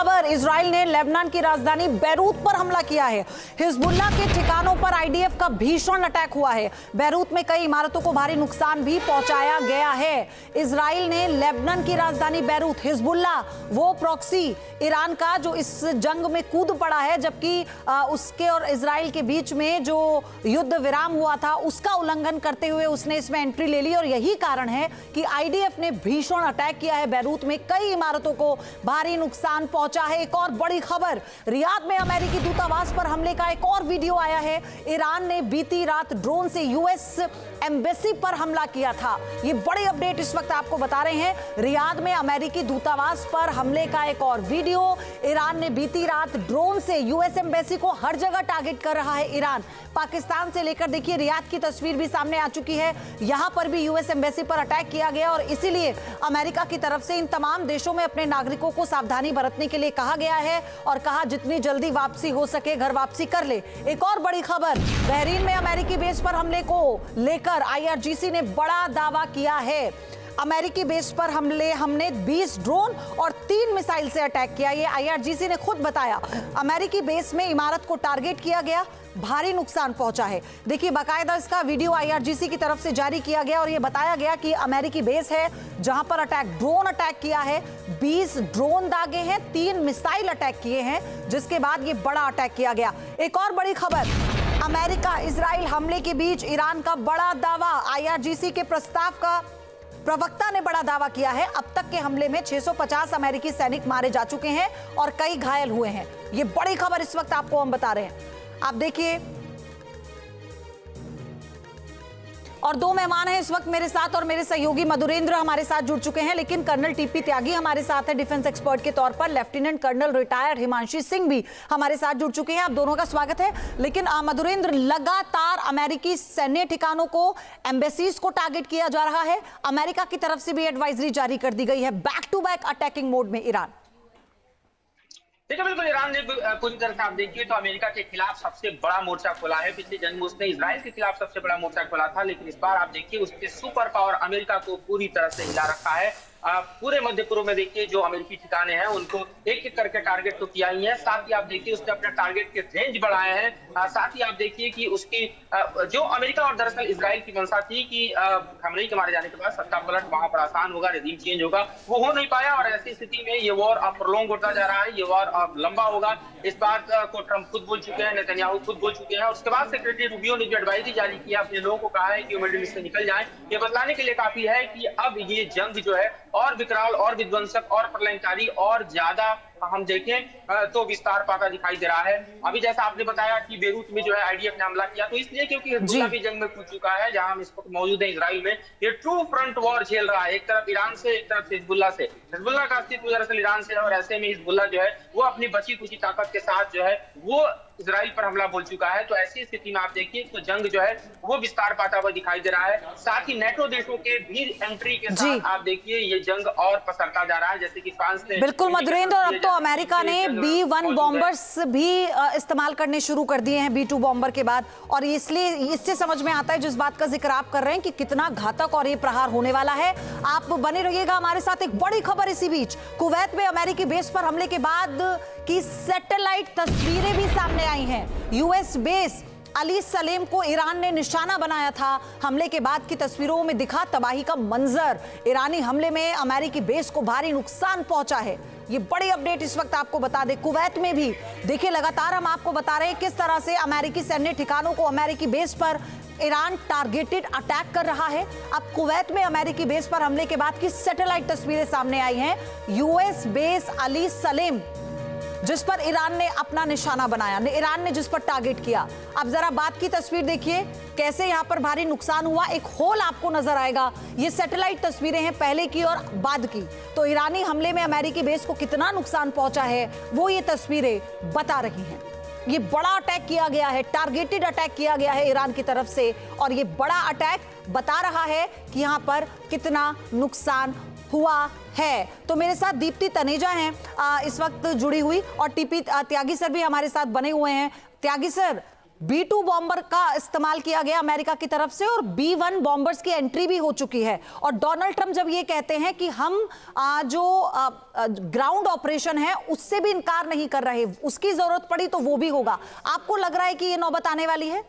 खबर, इजराइल ने लेबनान की राजधानी बैरूत पर हमला किया है। हिजबुल्लाह के ठिकानों पर आईडीएफ का भीषण अटैक हुआ है। बैरूत में कई इमारतों को भारी नुकसान भी पहुंचाया गया है। इजराइल ने लेबनान की राजधानी बैरूत, हिजबुल्लाह वो प्रॉक्सी ईरान का जो इस जंग में कूद पड़ा है, जबकि उसके और इजराइल के बीच में जो युद्ध विराम हुआ था उसका उल्लंघन करते हुए उसने इसमें एंट्री ले ली और यही कारण है कि आईडीएफ ने भीषण अटैक किया है। बैरूत में कई इमारतों को भारी नुकसान पहुंचा है। एक और बड़ी खबर, रियाद में अमेरिकी दूतावास पर हमले का एक और वीडियो आया है। ईरान ने बीती रात ड्रोन से यूएस एम्बेसी पर हमला किया था। ये बड़ी अपडेट इस वक्त आपको बता रहे हैं। रियाद में अमेरिकी दूतावास पर हमले का एक और वीडियो। ईरान ने बीती रात ड्रोन से यूएस एम्बेसी को हर जगह टारगेट कर रहा है। ईरान पाकिस्तान से लेकर देखिए रियाद की तस्वीर भी सामने आ चुकी है। यहां पर भी यूएस एम्बेसी पर अटैक किया गया और इसीलिए अमेरिका की तरफ से इन तमाम देशों में अपने नागरिकों को सावधानी बरतने के लिए कहा गया है और कहा जितनी जल्दी वापसी हो सके घर वापसी कर ले। एक और बड़ी खबर, बहरीन में अमेरिकी बेस पर हमले को लेकर आईआरजीसी ने बड़ा दावा किया है। अमेरिकी बेस पर हमने 20 ड्रोन और 3 मिसाइल से अटैक किया। ये आईआरजीसी ने खुद बताया। अमेरिकी बेस में इमारत को टारगेट किया गया, भारी नुकसान पहुंचा है। देखिए बाकायदा इसका वीडियो आईआरजीसी की तरफ से जारी किया गया और ये बताया गया कि अमेरिकी बेस है जहां पर ड्रोन अटैक किया है। 20 ड्रोन दागे हैं, 3 मिसाइल अटैक किए हैं, जिसके बाद ये बड़ा अटैक किया गया। एक और बड़ी खबर, अमेरिका इजराइल हमले के बीच ईरान का बड़ा दावा। आईआरजीसी के प्रस्ताव का प्रवक्ता ने बड़ा दावा किया है। अब तक के हमले में 650 अमेरिकी सैनिक मारे जा चुके हैं और कई घायल हुए हैं। ये बड़ी खबर इस वक्त आपको हम बता रहे हैं। आप देखिए, और 2 मेहमान हैं इस वक्त मेरे साथ और मेरे सहयोगी मधुरेंद्र हमारे साथ जुड़ चुके हैं, लेकिन कर्नल टीपी त्यागी हमारे साथ है डिफेंस एक्सपर्ट के तौर पर। Lieutenant colonel retired Himanshi Singh भी हमारे साथ जुड़ चुके हैं। आप दोनों का स्वागत है। लेकिन मधुरेंद्र, लगातार अमेरिकी सैन्य ठिकानों को, एम्बेसीज को टारगेट किया जा रहा है। अमेरिका की तरफ से भी एडवाइजरी जारी कर दी गई है, back to back attacking mode में ईरान। देखिए बिल्कुल, ईरान ने पूरी तरह से आप देखिए तो अमेरिका के खिलाफ सबसे बड़ा मोर्चा खोला है। पिछली जंग में उसने इजराइल के खिलाफ सबसे बड़ा मोर्चा खोला था, लेकिन इस बार आप देखिए उसके सुपर पावर अमेरिका को पूरी तरह से हिला रखा है। पूरे मध्य पूर्व में देखिए जो अमेरिकी ठिकाने हैं उनको एक एक करके टारगेट तो किया ही है, साथ ही आप देखिए उसने अपने टारगेट के रेंज बढ़ाए हैं। साथ ही आप देखिए कि उसकी जो अमेरिका और दरअसल इजराइल की मंशा थी कि खमनेई के मारे जाने के बाद सत्ता पलट वहां पर आसान होगा, रेजिम चेंज होगा, वो हो नहीं पाया और ऐसी स्थिति में ये वॉर अब प्रोलॉन्ग होता जा रहा है। ये वॉर अब लंबा होगा। इस बात को ट्रंप खुद बोल चुके हैं, नेतन्याहू खुद बोल चुके हैं। उसके बाद सेक्रेटरी रूबियो ने जो एडवाइजरी जारी किया, अपने लोगों को कहा है कि मिडिल ईस्ट से निकल जाएं। ये बतलाने के लिए काफी है कि अब ये जंग जो है और विकराल और विध्वंसक और प्रलयंकारी और ज्यादा हम देखें तो विस्तार पाता दिखाई दे रहा है। अभी जैसा आपने बताया कि बेरूत में जो है आईडीएफ ने हमला किया, तो इसलिए क्योंकि हिजबुल्लाह भी जंग में कूद चुका है, जहां हम इस वक्त मौजूद है इजराइल में। ये ट्रू फ्रंट वॉर झेल रहा है, एक तरफ ईरान से, एक तरफ हिजबुल्लाह से। हिजबुल्लाह का अस्तित्व दरअसल ईरान से है और ऐसे में हिजबुल्लाह जो है वो अपनी बची कुची ताकत के साथ जो है वो इजराइल पर हमला बोल चुका है। तो ऐसी स्थिति में आप देखिए तो जंग जो है वो विस्तार पाता हुआ दिखाई दे रहा है। साथ ही नेटो देशों के भी एंट्री के साथ आप देखिए ये जंग और पसरता जा रहा है, जैसे कि फ्रांस ने। बिल्कुल मधुरेंद्र, और अब तो अमेरिका ने B-1 बॉम्बर्स भी इस्तेमाल करने शुरू कर दिए हैं B-2 बॉम्बर के बाद, और इसलिए इससे समझ में आता है जिस बात का जिक्र आप कर रहे हैं कि कितना घातक और ये प्रहार होने वाला है। आप बने रहिएगा हमारे साथ। एक बड़ी खबर इसी बीच, कुवैत में अमेरिकी बेस पर हमले के बाद की सैटेलाइट तस्वीरें भी सामने आई हैं। यूएस बेस अली सलेम को ईरान ने निशाना बनाया था। हमले के बाद की तस्वीरों में दिखा तबाही का मंजर। ईरानी हमले में अमेरिकी बेस को भारी नुकसान पहुंचा है। ये बड़ी अपडेट इस वक्त आपको बता दें। कुवैत में भी देखिए लगातार हम आपको बता रहे हैं किस तरह से अमेरिकी सैन्य ठिकानों को, अमेरिकी बेस पर ईरान टारगेटेड अटैक कर रहा है। अब कुवैत में अमेरिकी बेस पर हमले के बाद की सैटेलाइट तस्वीरें सामने आई हैं। यूएस बेस अली सलेम जिस पर ईरान ने अपना निशाना बनाया, ईरान ने जिस पर टारगेट किया। अब जरा बात की तस्वीर देखिए कैसे यहां पर भारी नुकसान हुआ। एक होल आपको नजर आएगा। ये सैटेलाइट तस्वीरें हैं पहले की और बाद की। तो ईरानी हमले में अमेरिकी बेस को कितना नुकसान पहुंचा है वो ये तस्वीरें बता रही हैं। ये बड़ा अटैक किया गया है, टारगेटेड अटैक किया गया है ईरान की तरफ से, और ये बड़ा अटैक बता रहा है कि यहां पर कितना नुकसान हुआ है। तो मेरे साथ दीप्ति तनेजा हैं इस वक्त जुड़ी हुई, और टीपी त्यागी सर भी हमारे साथ बने हुए हैं। त्यागी सर, B-2 बॉम्बर का इस्तेमाल किया गया अमेरिका की तरफ से और B-1 बॉम्बर्स की एंट्री भी हो चुकी है। और डोनाल्ड ट्रंप जब ये कहते हैं कि हम जो ग्राउंड ऑपरेशन है उससे भी इनकार नहीं कर रहे, उसकी जरूरत पड़ी तो वो भी होगा, आपको लग रहा है कि ये नौबत आने वाली है?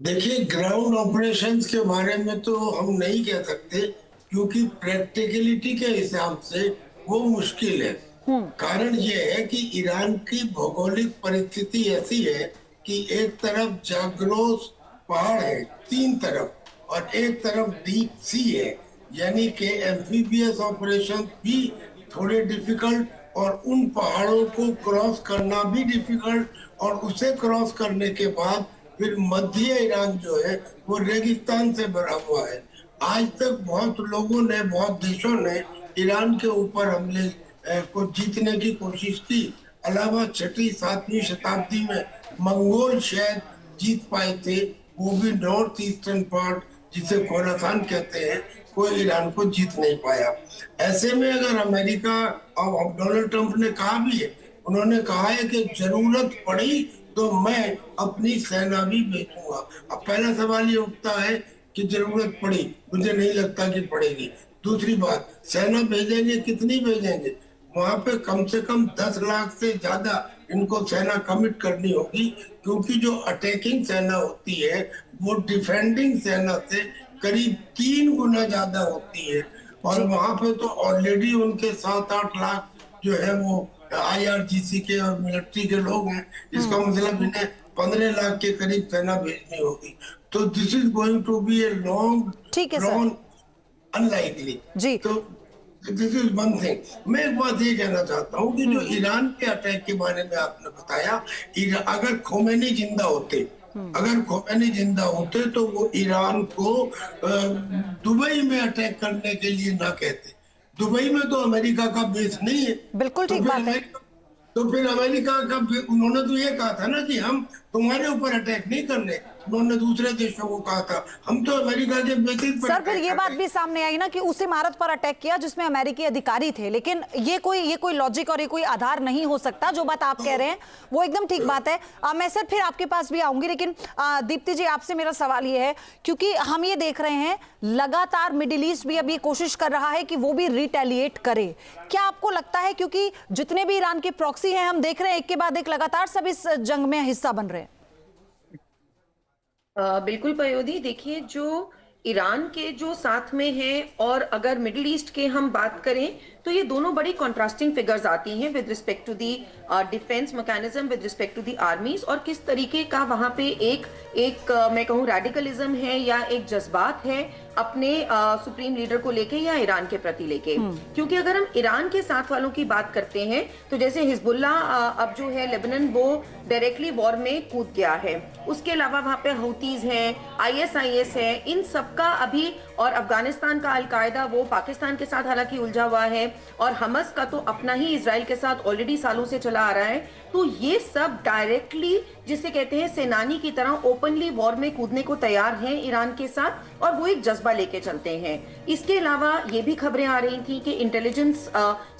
देखिए, ग्राउंड ऑपरेशंस के बारे में तो हम नहीं कह सकते, क्योंकि प्रैक्टिकलिटी के हिसाब से वो मुश्किल है। कारण ये है कि ईरान की भौगोलिक परिस्थिति ऐसी है कि एक तरफ जाग्रोस पहाड़ है 3 तरफ, और एक तरफ डीप सी है, यानी कि एम्फीबियस ऑपरेशन भी थोड़े डिफिकल्ट, और उन पहाड़ों को क्रॉस करना भी डिफिकल्ट, और उसे क्रॉस करने के बाद फिर मध्य ईरान जो है वो रेगिस्तान से भरा हुआ है। आज तक बहुत लोगों ने, बहुत देशों ने ईरान के ऊपर हमले को जीतने की कोशिश की। अलावा 6वीं 7वीं शताब्दी में मंगोल शायद जीत पाए थे, वो भी नॉर्थ ईस्टर्न पार्ट जिसे खोरासान कहते हैं, कोई ईरान को जीत नहीं पाया। ऐसे में अगर अमेरिका, और डोनाल्ड ट्रंप ने कहा भी है, उन्होंने कहा है कि जरूरत पड़ी तो मैं अपनी सेना भी भेजूंगा। अब पहला सवाल ये उठता है कि जरूरत पड़ी, मुझे नहीं लगता कि पड़ेगी। दूसरी बात, सेना भेजेंगे, कितनी भेजेंगे? वहां पे कम से कम 10 लाख से ज्यादा इनको सेना कमिट करनी होगी, क्योंकि जो अटैकिंग सेना होती है वो डिफेंडिंग सेना से करीब 3 गुना ज्यादा होती है। और वहां पे तो ऑलरेडी उनके 7-8 लाख जो है वो IRGC के और मिलिट्री के लोग हैं। इसका मतलब इन्हें 15 लाख के करीब सेना भेजनी होगी। तो this is going to be a long drawn unlikely. जी, तो दिस इज वन थिंग। मैं एक बात ये कहना चाहता हूँ कि जो ईरान के अटैक के बारे में आपने बताया, अगर खोमेनी जिंदा होते तो वो ईरान को दुबई में अटैक करने के लिए ना कहते। दुबई में तो अमेरिका का बेस नहीं है। बिल्कुल ठीक बात है। तो फिर अमेरिका का, उन्होंने तो ये कहा था ना कि हम तुम्हारे ऊपर अटैक नहीं करने, उन्होंने दूसरे देशों को कहा था, हम तो अमेरिका के बेसिस पर। सर, फिर ये बात भी सामने आई ना कि उस इमारत पर अटैक किया जिसमें अमेरिकी अधिकारी थे, लेकिन ये कोई लॉजिक और ये कोई आधार नहीं हो सकता। जो बात आप कह रहे हैं वो एकदम ठीक बात है। मैं सर फिर आपके पास भी आऊंगी, लेकिन दीप्ति जी, आपसे मेरा सवाल ये है, क्योंकि हम ये देख रहे हैं लगातार मिडिल ईस्ट भी अब ये कोशिश कर रहा है कि वो भी रिटेलिएट करे। क्या आपको लगता है, क्योंकि जितने भी ईरान के प्रॉक्सी हैं हम देख रहे हैं एक के बाद एक लगातार सब इस जंग में हिस्सा बन रहे हैं? बिल्कुल पयोधी, देखिए जो ईरान के जो साथ में हैं और अगर मिडिल ईस्ट के हम बात करें तो ये दोनों बड़ी कॉन्ट्रास्टिंग फिगर्स आती हैं with respect to the defence mechanism, with respect to the armies, और किस तरीके का वहां पे एक मैं कहूँ रेडिकलिज्म है या एक जज्बात है अपने सुप्रीम लीडर को लेके या ईरान के प्रति लेके। क्योंकि अगर हम ईरान के साथ वालों की बात करते हैं तो जैसे हिजबुल्ला अब जो है लेबनान, वो डायरेक्टली वॉर में कूद गया है। उसके अलावा वहां पे हूतीज हैं, ISIS है, इन सबका अभी, और अफगानिस्तान का अलकायदा वो पाकिस्तान के साथ हालांकि उलझा हुआ है, और हमस का तो अपना ही इजराइल के साथ ऑलरेडी सालों से चला आ रहा है। तो ये सब डायरेक्टली, जिसे कहते हैं सेनानी की तरह ओपनली वॉर में कूदने को तैयार हैं ईरान के साथ, और वो एक जज्बा लेके चलते हैं। इसके अलावा ये भी खबरें आ रही थी कि इंटेलिजेंस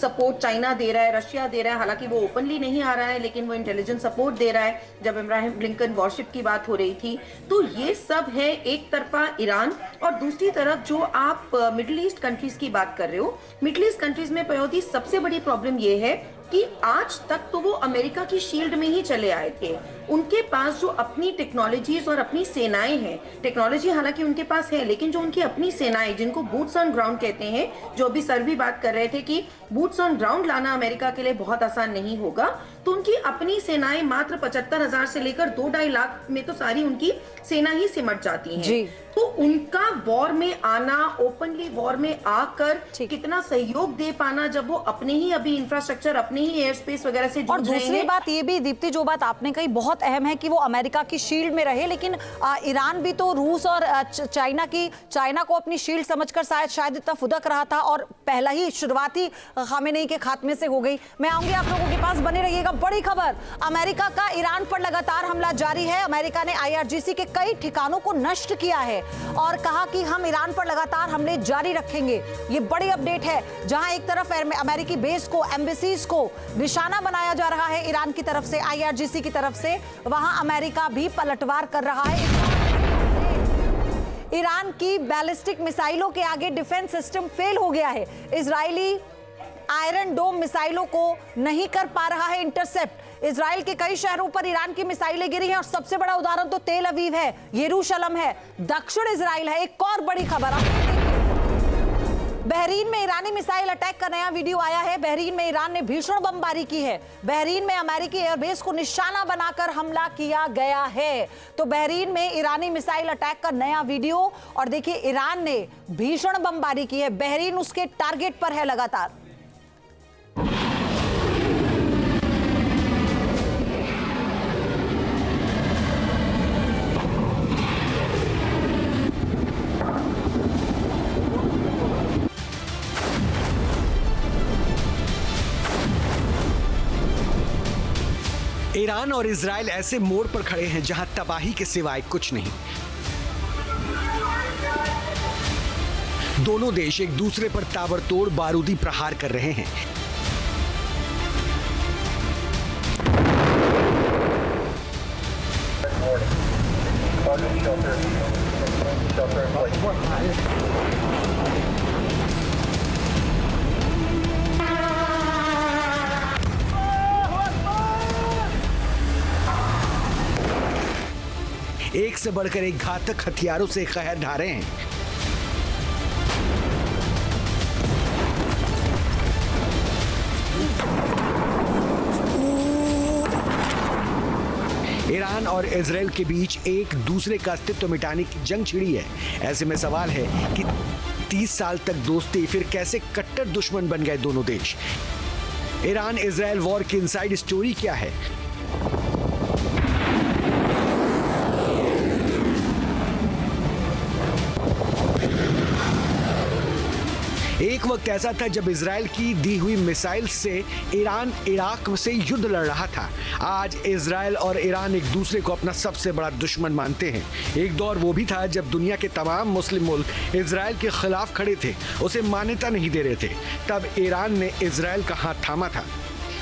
सपोर्ट चाइना दे रहा है, रशिया दे रहा है, हालांकि वो ओपनली नहीं आ रहा है लेकिन वो इंटेलिजेंस सपोर्ट दे रहा है, जब इब्राहिम ब्लिंकन वॉरशिप की बात हो रही थी। तो ये सब है एक तरफा ईरान, और दूसरी तरफ जो आप मिडिल ईस्ट कंट्रीज की बात कर रहे हो, मिडिल ईस्ट कंट्रीज में पयोधी सबसे बड़ी प्रॉब्लम ये है कि आज तक तो वो अमेरिका की शील्ड में ही चले आए थे। उनके पास जो अपनी टेक्नोलॉजीज और अपनी सेनाएं हैं, टेक्नोलॉजी हालांकि उनके पास है, लेकिन जो उनकी अपनी सेनाएं, जिनको बूट्स ऑन ग्राउंड कहते हैं, जो अभी सर भी बात कर रहे थे कि बूट्स ऑन ग्राउंड लाना अमेरिका के लिए बहुत आसान नहीं होगा, तो उनकी अपनी सेनाएं मात्र 75,000 से लेकर 2-2.5 लाख में तो सारी उनकी सेना ही सिमट जाती है। तो उनका वॉर में आना, ओपनली वॉर में आकर कितना सहयोग दे पाना, जब वो अपने ही अभी इंफ्रास्ट्रक्चर, अपने ही एयर स्पेस वगैरह से जुड़ रहे हैं। और दूसरी बात ये भी दीप्ति, जो बात आपने कही बहुत अहम है कि वो अमेरिका की शील्ड में रहे, लेकिन ईरान भी तो रूस और चाइना को अपनी शील्ड समझकर शायद इतना फुदक रहा था, और पहला ही शुरुआती खामेनेई के खात्मे से हो गई। मैं आऊंगी आप लोगों के पास, बने रहिएगा। बड़ी खबर, अमेरिका का ईरान पर लगातार हमला जारी है। अमेरिका ने IRGC के कई ठिकानों को नष्ट किया है और कहा कि हम ईरान पर लगातार हमले जारी रखेंगे। ये बड़ी अपडेट है, जहां एक तरफ अमेरिकी बेस को, एम्बेसीज को निशाना बनाया जा रहा है ईरान की तरफ से, IRGC की तरफ से। वहां अमेरिका भी पलटवार कर रहा है। ईरान की बैलिस्टिक मिसाइलों के आगे डिफेंस सिस्टम फेल हो गया है। इजरायली आयरन डोम मिसाइलों को नहीं कर पा रहा है इंटरसेप्ट। इजराइल के कई शहरों पर ईरान की मिसाइलें गिरी हैं और सबसे बड़ा उदाहरण तो तेल अवीव है, यरूशलेम है, दक्षिण इजराइल है। एक और बड़ी खबर, बहरीन में ईरानी मिसाइल अटैक का नया वीडियो आया है। बहरीन में ईरान ने भीषण बमबारी की है। बहरीन में अमेरिकी एयरबेस को निशाना बनाकर हमला किया गया है। तो बहरीन में ईरानी मिसाइल अटैक का नया वीडियो, और देखिए ईरान ने भीषण बमबारी की है। बहरीन उसके टारगेट पर है लगातार। ईरान और इजराइल ऐसे मोड़ पर खड़े हैं जहां तबाही के सिवाय कुछ नहीं। दोनों देश एक दूसरे पर ताबड़तोड़ बारूदी प्रहार कर रहे हैं। एक से बढ़कर एक घातक हथियारों से कहर ढा रहे हैं। ईरान और इजराइल के बीच एक दूसरे का अस्तित्व मिटाने की जंग छिड़ी है। ऐसे में सवाल है कि 30 साल तक दोस्ती फिर कैसे कट्टर दुश्मन बन गए दोनों देश। ईरान इजराइल वॉर की इनसाइड स्टोरी क्या है? एक वक्त ऐसा था जब इजराइल की दी हुई मिसाइल से ईरान इराक से युद्ध लड़ रहा था। आज इजराइल और ईरान एक दूसरे को अपना सबसे बड़ा दुश्मन मानते हैं। एक दौर वो भी था जब दुनिया के तमाम मुस्लिम मुल्क इजराइल के खिलाफ खड़े थे, उसे मान्यता नहीं दे रहे थे। तब ईरान ने इजराइल का हाथ थामा था।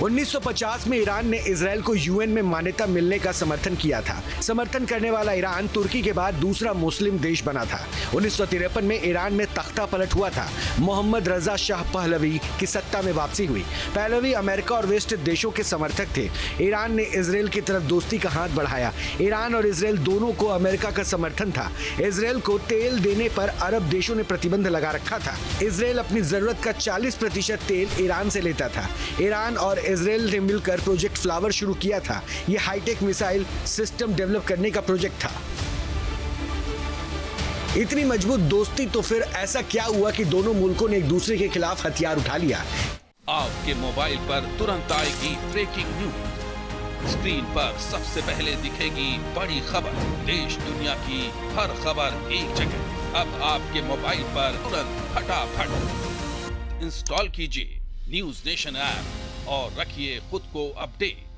1950 में ईरान ने इजराइल को यूएन में मान्यता मिलने का समर्थन किया था। समर्थन करने वाला ईरान तुर्की के बाद दूसरा मुस्लिम देश बना था। 1953 में ईरान में तख्ता पलट हुआ था। मोहम्मद रजा शाह पहलवी की सत्ता में वापसी हुई। पहलवी अमेरिका और वेस्ट देशों के समर्थक थे। ईरान ने इजराइल की तरफ दोस्ती का हाथ बढ़ाया। ईरान और इजराइल दोनों को अमेरिका का समर्थन था। इजराइल को तेल देने पर अरब देशों ने प्रतिबंध लगा रखा था। इजराइल अपनी जरूरत का 40% तेल ईरान से लेता था। ईरान और इजराइल ने मिलकर प्रोजेक्ट फ्लावर शुरू किया था। यह हाईटेक मिसाइल सिस्टम डेवलप करने का प्रोजेक्ट था। इतनी मजबूत दोस्ती, तो फिर ऐसा क्या हुआ कि दोनों मुल्कों ने एक दूसरे के खिलाफ हथियार उठा लिया? आपके मोबाइल पर तुरंत आएगी ब्रेकिंग न्यूज। स्क्रीन पर सबसे पहले दिखेगी बड़ी खबर। देश दुनिया की हर खबर एक जगह। अब आपके मोबाइल पर तुरंत फटाफट इंस्टॉल कीजिए न्यूज नेशन ऐप और रखिए खुद को अपडेट।